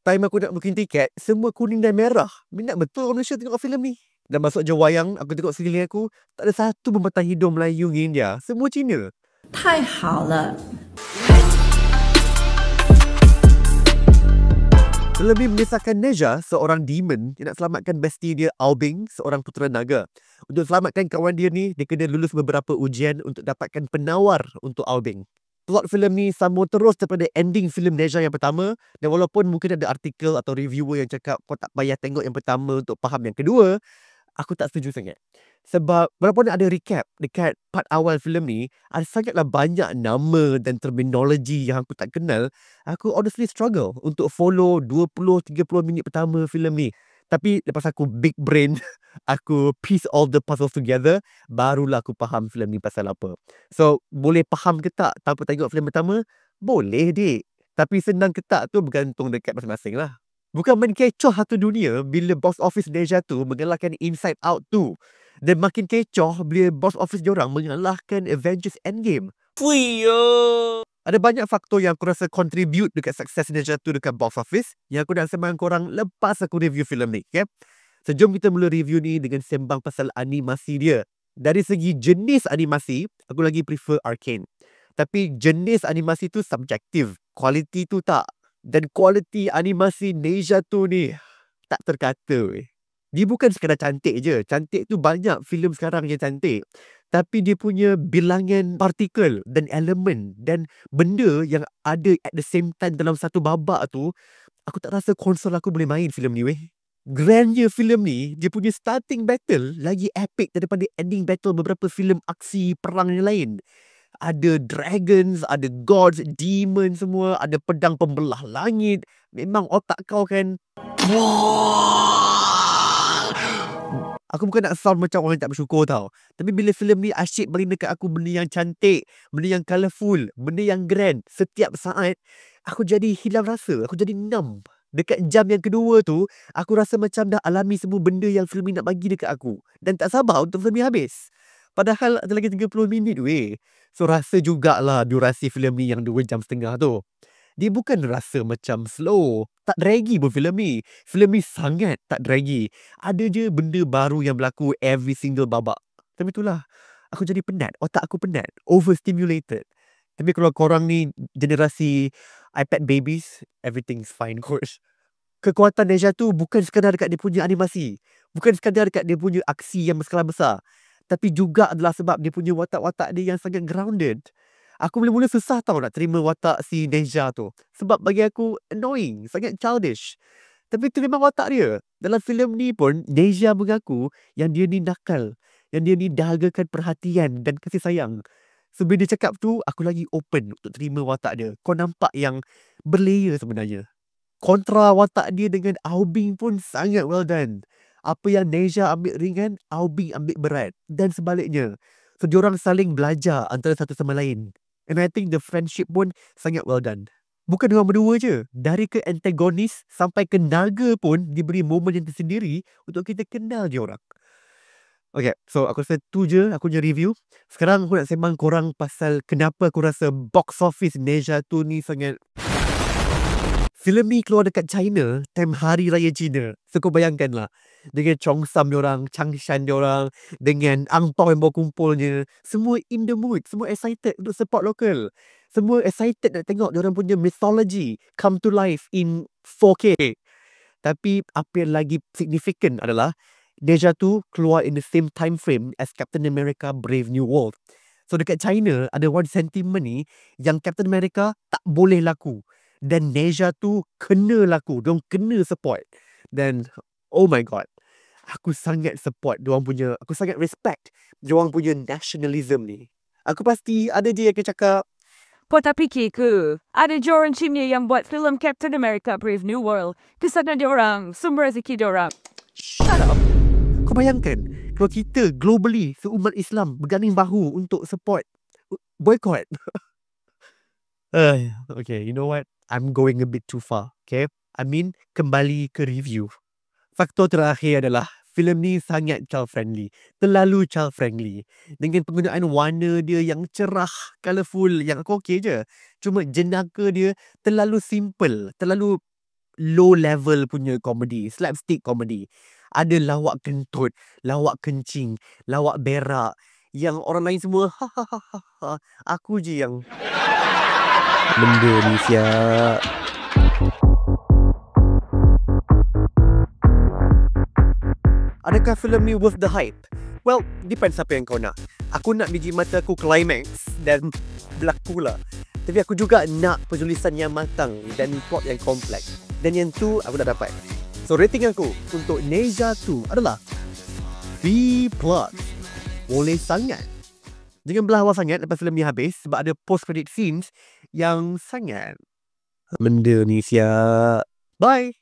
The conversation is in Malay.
Time aku nak booking tiket, semua kuning dan merah. Minat betul orang Malaysia tengok filem ni. Dan masuk je wayang, aku tengok sekeliling aku, tak ada satu pembatas hidung Melayu dengan India. Semua Cina. 太好了。 Terlebih menyesakkan Neja, seorang demon yang nak selamatkan bestie dia Aubing, seorang putera naga. Untuk selamatkan kawan dia ni, dia kena lulus beberapa ujian untuk dapatkan penawar untuk Aubing. Plot filem ni sambung terus daripada ending filem Neja yang pertama, dan walaupun mungkin ada artikel atau reviewer yang cakap kau tak payah tengok yang pertama untuk faham yang kedua, aku tak setuju sangat. Sebab walaupun ada recap dekat part awal filem ni, ada sangatlah banyak nama dan terminologi yang aku tak kenal. Aku honestly struggle untuk follow 20-30 minit pertama filem ni. Tapi lepas aku big brain, aku piece all the puzzles together, barulah aku faham filem ni pasal apa. So, boleh faham ke tak tanpa tengok filem pertama? Boleh, dik. Tapi senang ke tak tu bergantung dekat masing-masing lah. Bukan main kecoh satu dunia bila box office Neja tu mengalahkan Inside Out tu. Dan makin kecoh bila box office diorang mengalahkan Avengers Endgame. Fuyo! Ada banyak faktor yang aku rasa contribute dekat sukses Neja tu dekat box office yang aku nak sembang korang lepas aku review filem ni, okay? So, jom kita mula review ni dengan sembang pasal animasi dia. Dari segi jenis animasi, aku lagi prefer Arcane. Tapi jenis animasi tu subjektif. Kualiti tu tak. Dan kualiti animasi Neja tu ni tak terkata weh. Dia bukan sekadar cantik je. Cantik tu banyak filem sekarang yang cantik. Tapi dia punya bilangan partikel dan elemen dan benda yang ada at the same time dalam satu babak tu, aku tak rasa konsol aku boleh main filem ni weh. Grandnya filem ni, dia punya starting battle lagi epic daripada ending battle beberapa filem aksi perang yang lain. Ada dragons, ada gods, demon semua, ada pedang pembelah langit. Memang otak kau kan. Aku bukan nak sound macam orang yang tak bersyukur tau. Tapi bila filem ni asyik bagi dekat aku benda yang cantik, benda yang colourful, benda yang grand. Setiap saat, aku jadi hilang rasa. Aku jadi numb. Dekat jam yang kedua tu, aku rasa macam dah alami semua benda yang filem ni nak bagi dekat aku. Dan tak sabar untuk filem ni habis. Padahal ada lagi 30 minit weh. So rasa jugalah durasi filem ni yang 2 jam setengah tu. Dia bukan rasa macam slow. Tak draggy pun filem ni. Filem ni sangat tak draggy. Ada je benda baru yang berlaku every single babak. Tapi itulah, aku jadi penat. Otak aku penat. Overstimulated. Tapi kalau korang ni generasi iPad babies, everything's fine course. Kekuatan Neja tu bukan sekadar dekat dia punya animasi. Bukan sekadar dekat dia punya aksi yang berskala besar. Tapi juga adalah sebab dia punya watak-watak dia yang sangat grounded. Aku mula-mula susah tau nak terima watak si Neja tu. Sebab bagi aku annoying, sangat childish. Tapi itu memang watak dia. Dalam filem ni pun, Neja mengaku yang dia ni nakal. Yang dia ni dahagakan perhatian dan kasih sayang. So bila dia cakap tu, aku lagi open untuk terima watak dia. Kau nampak yang berlayer sebenarnya. Kontra watak dia dengan Aubing pun sangat well done. Apa yang Neja ambil ringan, Aubing ambil berat. Dan sebaliknya. So diorang saling belajar antara satu sama lain. And I think the friendship pun sangat well done. Bukan diorang berdua je. Dari ke antagonis sampai ke naga pun diberi momen yang tersendiri untuk kita kenal diorang. Okay, so aku rasa tu je aku punya review. Sekarang aku nak sembang korang pasal kenapa aku rasa box office Neja tu ni sangat... Filem ni keluar dekat China time Hari Raya Cina. So kau bayangkan lah. Dengan Cheongsam diorang, Changshan diorang, dengan angpau yang bawa kumpulnya. Semua in the mood. Semua excited untuk support local. Semua excited nak tengok diorang punya mythology come to life in 4K. Tapi apa yang lagi significant adalah Neja tu keluar in the same time frame as Captain America Brave New World. So dekat China ada one sentiment ni yang Captain America tak boleh laku. Dan Neja tu kena laku. Diorang kena support. Dan oh my god, aku sangat support diorang punya, aku sangat respect diorang punya nationalism ni. Aku pasti ada je yang akan cakap, Kau tak fikir ke? Ada je orang Cina yang buat filem Captain America Brave New World. Kesana diorang, sumber rezeki diorang. shut up. Kau bayangkan kalau kita globally seumat Islam berganding bahu untuk support boycott. Okay, you know what? I'm going a bit too far. Okay, I mean kembali ke review. Faktor terakhir adalah filem ni sangat child friendly. Terlalu child friendly. Dengan penggunaan warna dia yang cerah, colourful, yang aku okey je. Cuma jenaka dia terlalu simple, terlalu low level punya komedi, slapstick komedi. Ada lawak kentut, lawak kencing, lawak berak, yang orang lain semua ha. Aku je yang benda ni siap. Adakah filem ni worth the hype? Well, depends apa yang kau nak. Aku nak biji mata aku climax dan berlaku lah. Tapi aku juga nak penulisan yang matang dan plot yang kompleks. Dan yang tu aku dah dapat. So rating aku untuk Neja 2 adalah B+. Boleh sangat. Jangan belah awal sangat lepas filem ni habis sebab ada post credit scenes yang sangat benda ni siap. Bye.